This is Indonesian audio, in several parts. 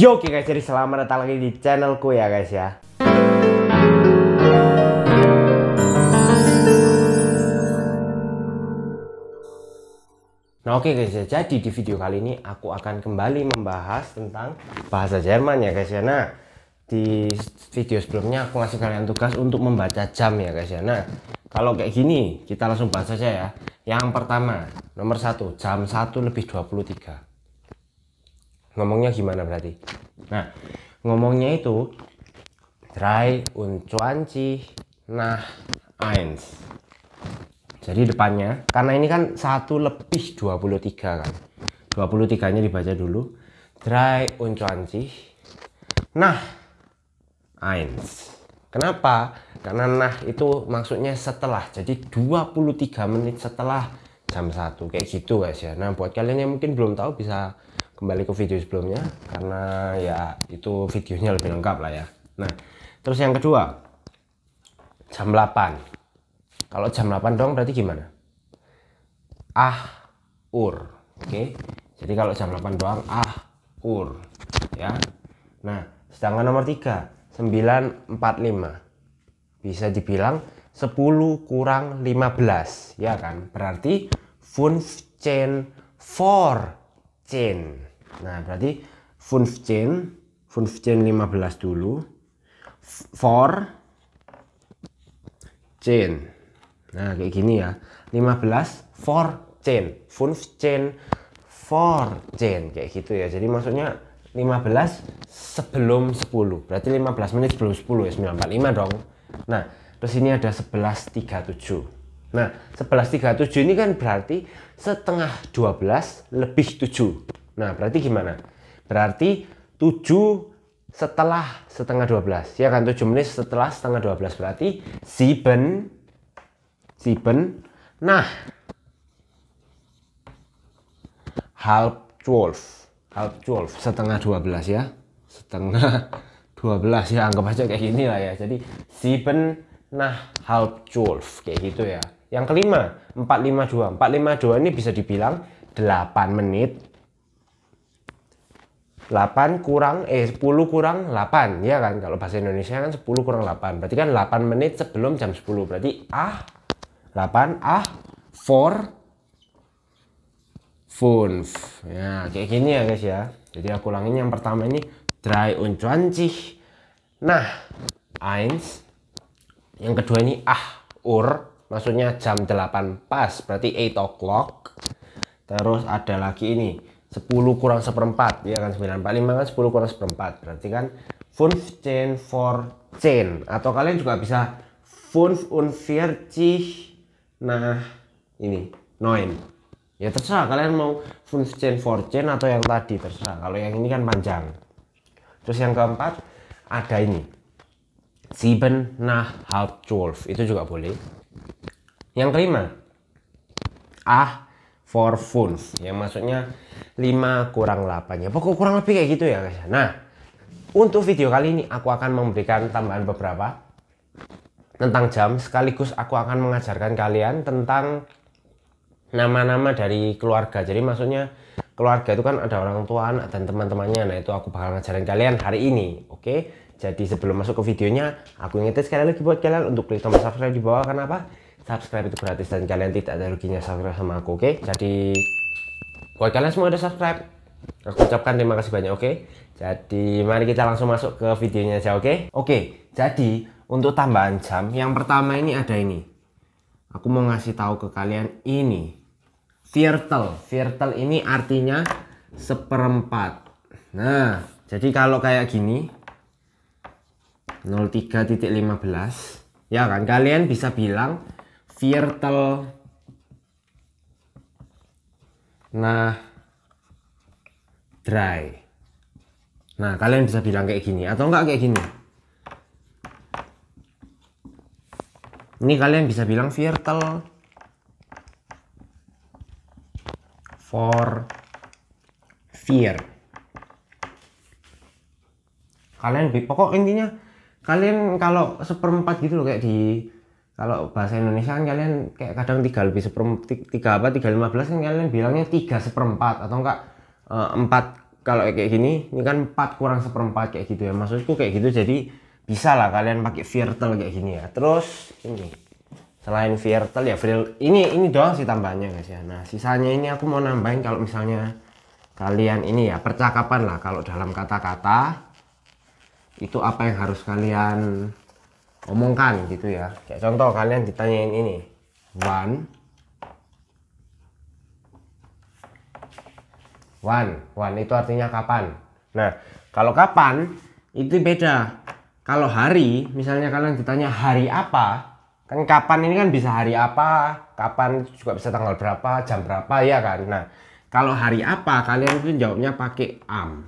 Yo oke guys, jadi selamat datang lagi di channelku ya guys ya. Nah oke guys ya, jadi di video kali ini aku akan kembali membahas tentang bahasa Jerman ya guys ya. Nah di video sebelumnya aku ngasih kalian tugas untuk membaca jam ya guys ya. Nah kalau kayak gini kita langsung bahas saja ya. Yang pertama, nomor 1, jam 1:23. Ngomongnya gimana berarti? Nah ngomongnya itu 23 nach 1. Jadi depannya, karena ini kan 1:23 kan, 23 nya dibaca dulu 23 nach 1. Kenapa? Karena nah itu maksudnya setelah, jadi 23 menit setelah jam 1 kayak gitu guys ya. Nah buat kalian yang mungkin belum tahu bisa kembali ke video sebelumnya, karena ya itu videonya lebih lengkap lah ya. Nah terus yang kedua, jam 8. Kalau jam 8 dong berarti gimana? Oke. Jadi kalau jam 8 doang ya. Nah sedangkan nomor 3, 9:45, bisa dibilang 10 kurang 15 ya kan, berarti 15 vor 10. Nah berarti 15 dulu, for 10. Nah kayak gini ya, 15 for 10, 15 for 10 kayak gitu ya. Jadi maksudnya 15 sebelum 10, berarti 15 menit sebelum 10 ya, 9:45 dong. Nah terus ini ada 11:37. Nah 11:37 ini kan berarti setengah 12 lebih 7. Nah berarti gimana? Berarti 7 setelah setengah 12 ya kan, 7 menit setelah setengah 12, berarti 7 nah halb 12 setengah 12 ya, setengah 12 ya, anggap aja kayak gini lah ya. Jadi 7 nah halb 12 kayak gitu ya. Yang kelima, 4:52 ini bisa dibilang 8 menit, 10 kurang 8 ya kan. Kalau bahasa Indonesia kan 10 kurang 8, berarti kan 8 menit sebelum jam 10, berarti 8 for 5 ya, kayak gini ya guys ya. Jadi aku ulangin, yang pertama ini 23 nah 1, yang kedua ini maksudnya jam 8 pas, berarti 8 o'clock. Terus ada lagi ini 10 kurang 1/4 ya kan, 9:45 kan 10 kurang 1/4, berarti kan 15 for 10. Atau kalian juga bisa 45 nah ini 9 ya, terserah kalian mau 15 for 10 atau yang tadi, terserah. Kalau yang ini kan panjang. Terus yang keempat ada ini 7 nach halb 12, itu juga boleh. Yang kelima for 5, yang maksudnya 5 kurang 8 ya, pokok kurang lebih kayak gitu ya guys. Nah untuk video kali ini aku akan memberikan tambahan beberapa tentang jam, sekaligus aku akan mengajarkan kalian tentang nama-nama dari keluarga. Jadi maksudnya keluarga itu kan ada orang tua, anak, dan teman-temannya. Nah itu aku bakal ngajarin kalian hari ini. Oke, jadi sebelum masuk ke videonya, aku ingetin sekali lagi buat kalian untuk klik tombol subscribe di bawah. Kenapa? Subscribe itu gratis dan kalian tidak ada ruginya subscribe sama aku. Oke, jadi buat kalian semua udah subscribe, aku ucapkan terima kasih banyak. Oke, jadi mari kita langsung masuk ke videonya aja. Oke, jadi untuk tambahan jam, yang pertama ini ada ini. Aku mau ngasih tahu ke kalian ini viertel. Viertel ini artinya 1/4. Nah, jadi kalau kayak gini 03:15 ya kan, kalian bisa bilang viertel nah dry. Nah kalian bisa bilang kayak gini atau enggak kayak gini. Ini kalian bisa bilang viertel for 4. Kalian pokok intinya kalian kalau 1/4 gitu loh, kayak di kalau bahasa Indonesia kan kalian kayak kadang 3 3:15 kan kalian bilangnya 3/4 atau enggak 4 kalau kayak gini, ini kan 4 kurang seperempat kayak gitu ya. Maksudku kayak gitu, jadi bisa lah kalian pakai Virtel kayak gini ya. Terus ini selain Virtel ya ini doang sih tambahannya guys ya. Nah sisanya ini aku mau nambahin kalau misalnya kalian ini ya percakapan lah, kalau dalam kata-kata itu apa yang harus kalian omongkan gitu ya. Kayak contoh kalian ditanyain ini one itu artinya kapan. Nah kalau kapan itu beda. Kalau hari, misalnya kalian ditanya hari apa, kan kapan ini kan bisa hari apa, kapan juga bisa tanggal berapa, jam berapa ya kan. Nah kalau hari apa kalian itu jawabnya pakai am.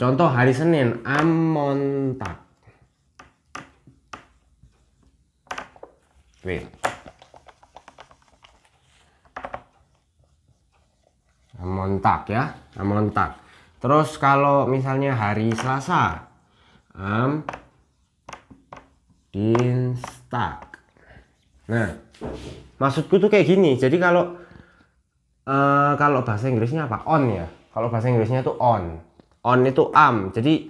Contoh hari Senin, am Montag. Wait. Montag ya, Montag. Terus kalau misalnya hari Selasa, am Dienstag. Nah, maksudku tuh kayak gini. Jadi kalau bahasa Inggrisnya apa? On ya. Kalau bahasa Inggrisnya tuh on. On itu am. Jadi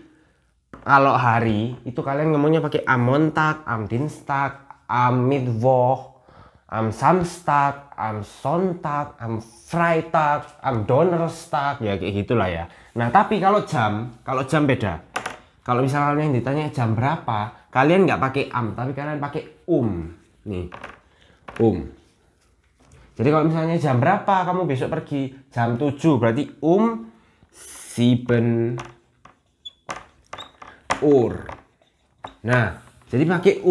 kalau hari itu kalian ngomongnya pakai am Montag, am Dienstag, am Mittwoch, am Samstag, am Sonntag, am Freitag, am Donnerstag, ya kayak gitulah ya. Nah tapi kalau jam beda. Kalau misalnya kalian ditanya jam berapa, kalian nggak pakai am, tapi kalian pakai nih, Jadi kalau misalnya jam berapa kamu besok pergi, jam 7, berarti 7 Uhr. Nah jadi pakai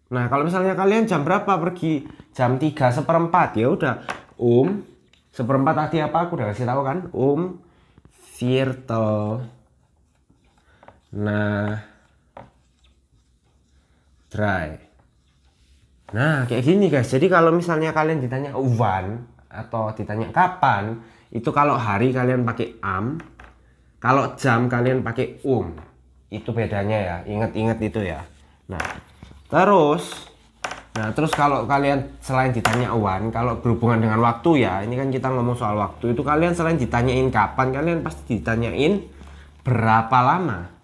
Nah kalau misalnya kalian jam berapa pergi, jam 3 seperempat, ya udah seperempat tadi apa aku udah kasih tahu kan, Virtel. Nah dry. Nah kayak gini guys. Jadi kalau misalnya kalian ditanya when atau ditanya kapan, itu kalau hari kalian pakai am, kalau jam kalian pakai itu bedanya ya, inget-inget itu ya. Nah terus kalau kalian selain ditanya when, kalau berhubungan dengan waktu ya, ini kan kita ngomong soal waktu, itu kalian selain ditanyain kapan, kalian pasti ditanyain berapa lama.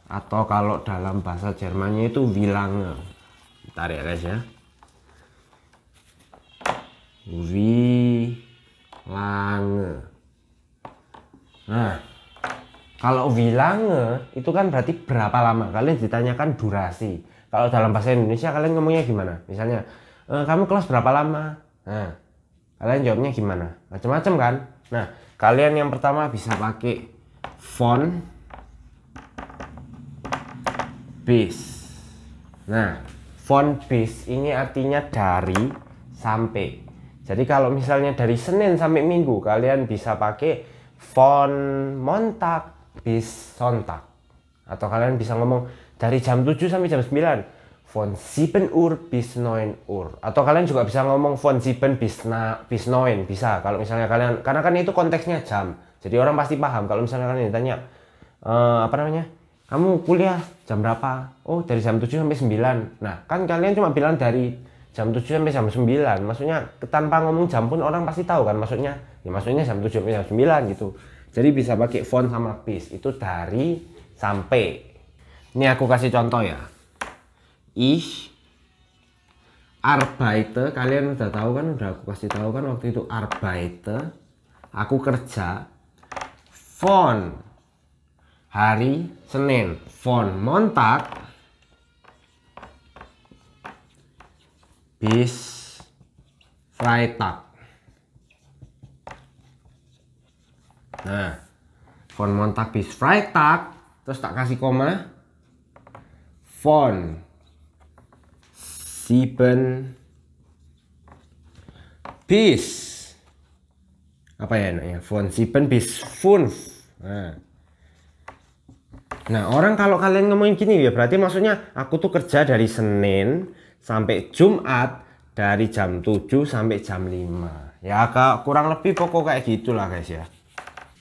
Atau kalau dalam bahasa Jermannya itu wie lange. Bentar ya guys ya, wie lange. Nah kalau wie lange itu kan berarti berapa lama, kalian ditanyakan durasi. Kalau dalam bahasa Indonesia kalian ngomongnya gimana? Misalnya kamu kelas berapa lama? Nah kalian jawabnya gimana? Macam-macam kan. Nah kalian yang pertama bisa pakai von bis. Nah von bis ini artinya dari sampai. Jadi kalau misalnya dari Senin sampai Minggu, kalian bisa pakai von Montag bis Sonntag. Atau kalian bisa ngomong dari jam 7 sampai jam 9, von 7 Uhr bis 9 Uhr. Atau kalian juga bisa ngomong von 7 bis 9, bisa. Kalau misalnya kalian, karena kan itu konteksnya jam, jadi orang pasti paham. Kalau misalnya kalian ditanya kamu kuliah jam berapa? Oh dari jam 7 sampai 9. Nah kan kalian cuma bilang dari jam 7 sampai jam 9, maksudnya tanpa ngomong jam pun orang pasti tahu kan maksudnya. Ya maksudnya jam 7 sampai jam 9 gitu. Jadi bisa pakai von sama bis, itu dari sampai. Ini aku kasih contoh ya. Ich arbeite, kalian udah tahu kan, udah aku kasih tahu kan waktu itu, arbeite, aku kerja, von hari Senin, von Montag bis Freitag. Nah von Montag bis Freitag, terus tak kasih koma, von 7 bis apa ya namanya, von 7 bis 5. Nah orang kalau kalian ngomongin gini ya berarti maksudnya aku tuh kerja dari Senin sampai Jumat dari jam 7 sampai jam 5 ya, kurang lebih pokok kayak gitulah guys ya.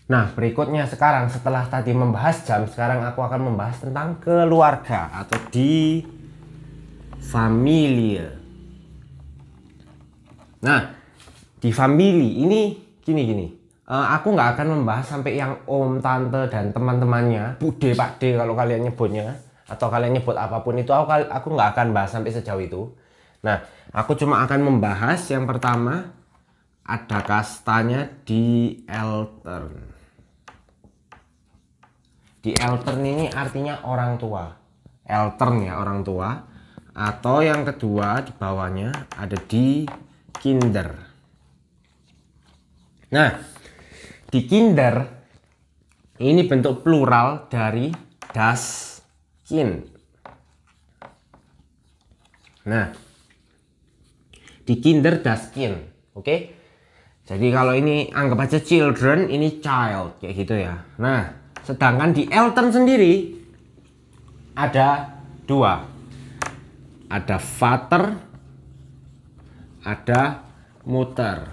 Nah berikutnya sekarang setelah tadi membahas jam, sekarang aku akan membahas tentang keluarga atau di familie. Nah di family ini gini, Aku nggak akan membahas sampai yang om, tante, dan teman-temannya, bude, pak de kalau kalian nyebutnya, atau kalian nyebut apapun itu, aku nggak akan bahas sampai sejauh itu. Nah, aku cuma akan membahas yang pertama, ada kastanya di Eltern. Di Eltern ini artinya orang tua. Eltern ya, orang tua. Atau yang kedua di bawahnya ada di Kinder. Nah, di Kinder ini bentuk plural dari das Kind. Nah, di Kinder das Kind, oke? Jadi kalau ini anggap aja children, ini child kayak gitu ya. Nah, sedangkan di Eltern sendiri ada dua, ada vater, ada mutter.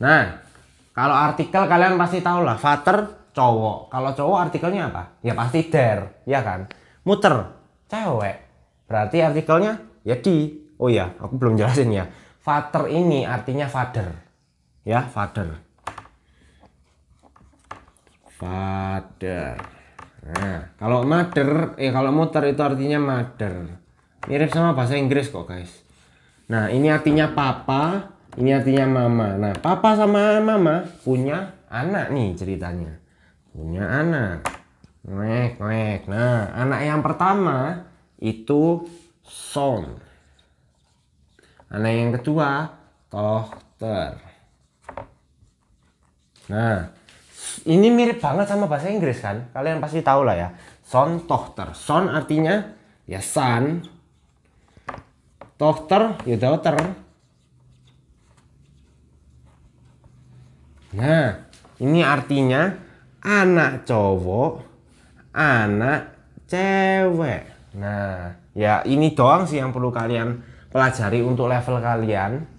Nah, kalau artikel kalian pasti tahu lah, vater cowok. Kalau cowok artikelnya apa? Ya pasti der, ya kan? Mutter cewek. Berarti artikelnya ya di. Oh ya, aku belum jelasin ya. Vater ini artinya father. Ya, father. Father. Nah, kalau mother, kalau mutter itu artinya mother. Mirip sama bahasa Inggris kok, guys. Nah, ini artinya papa, ini artinya mama. Nah, papa sama mama punya anak nih ceritanya. Punya anak. Ngek. Nah, anak yang pertama itu son. Anak yang kedua tochter. Nah, ini mirip banget sama bahasa Inggris kan? Kalian pasti tahu lah ya. Son, tochter. Son artinya ya son. Tochter ya daughter. Nah, ini artinya anak cowok, anak cewek. Nah, ya ini doang sih yang perlu kalian pelajari untuk level kalian.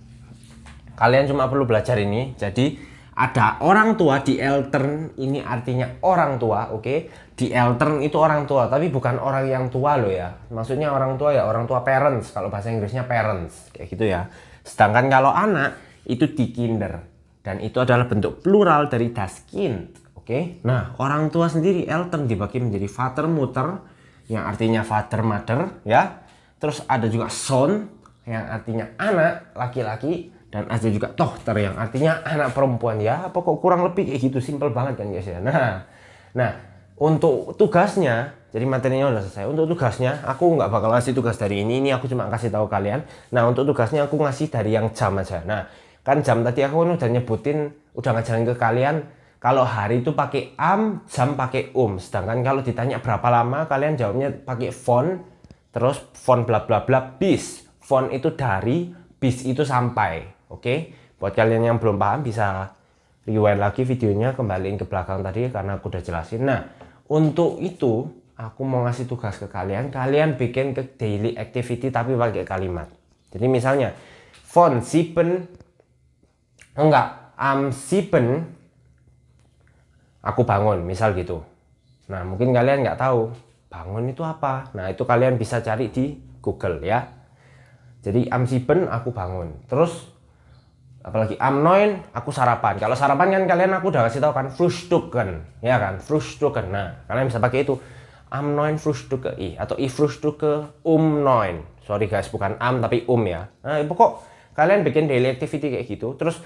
Kalian cuma perlu belajar ini. Jadi ada orang tua di Eltern, ini artinya orang tua, oke? Di Eltern itu orang tua, tapi bukan orang yang tua loh ya. Maksudnya orang tua ya orang tua parents, kalau bahasa Inggrisnya parents, kayak gitu ya. Sedangkan kalau anak itu di Kinder, dan itu adalah bentuk plural dari das Kind, oke? Nah, orang tua sendiri Eltern dibagi menjadi vater, mutter, yang artinya father, mother, ya. Terus ada juga son, yang artinya anak laki-laki, dan ada juga tochter yang artinya anak perempuan ya. Pokok kurang lebih kayak gitu, simple banget kan guys ya. Nah untuk tugasnya, jadi materinya udah selesai. Untuk tugasnya aku nggak bakal ngasih tugas dari ini aku cuma kasih tahu kalian. Nah untuk tugasnya aku ngasih dari yang jam aja. Nah kan jam tadi aku udah nyebutin, udah ngajarin ke kalian kalau hari itu pakai am, jam pakai sedangkan kalau ditanya berapa lama, kalian jawabnya pakai font, terus font bla bla bla bis. Font itu dari, bis itu sampai. Oke, buat kalian yang belum paham bisa rewind lagi videonya, kembaliin ke belakang tadi karena aku udah jelasin. Nah, untuk itu aku mau ngasih tugas ke kalian. Kalian bikin ke daily activity tapi pakai kalimat. Jadi misalnya font sieben, enggak, am sieben aku bangun, misal gitu. Nah, mungkin kalian nggak tahu bangun itu apa. Nah, itu kalian bisa cari di Google ya. Jadi am sieben aku bangun. Terus apalagi am neun aku sarapan. Kalau sarapan kan kalian aku udah kasih tahu kan frühstücken, ya kan? Frühstücken. Nah, kalian bisa pakai itu. Am neun frühstücke ich atau ich frühstücke neun. Sorry guys, bukan am tapi ya. Nah, pokok kalian bikin daily activity kayak gitu. Terus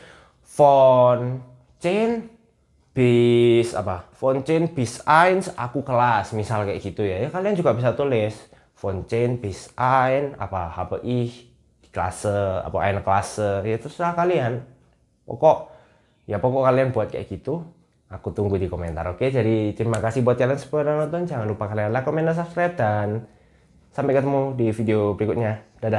von 10 bis apa? Von 10 bis 1 aku kelas, misal kayak gitu ya. Ya kalian juga bisa tulis von 10 bis 1 apa habe ich Klasse, apa eine Klasse, ya terserah kalian. Pokok kalian buat kayak gitu. Aku tunggu di komentar, oke? Jadi terima kasih buat kalian semua yang nonton. Jangan lupa kalian like, komen, dan subscribe. Dan sampai ketemu di video berikutnya. Dadah.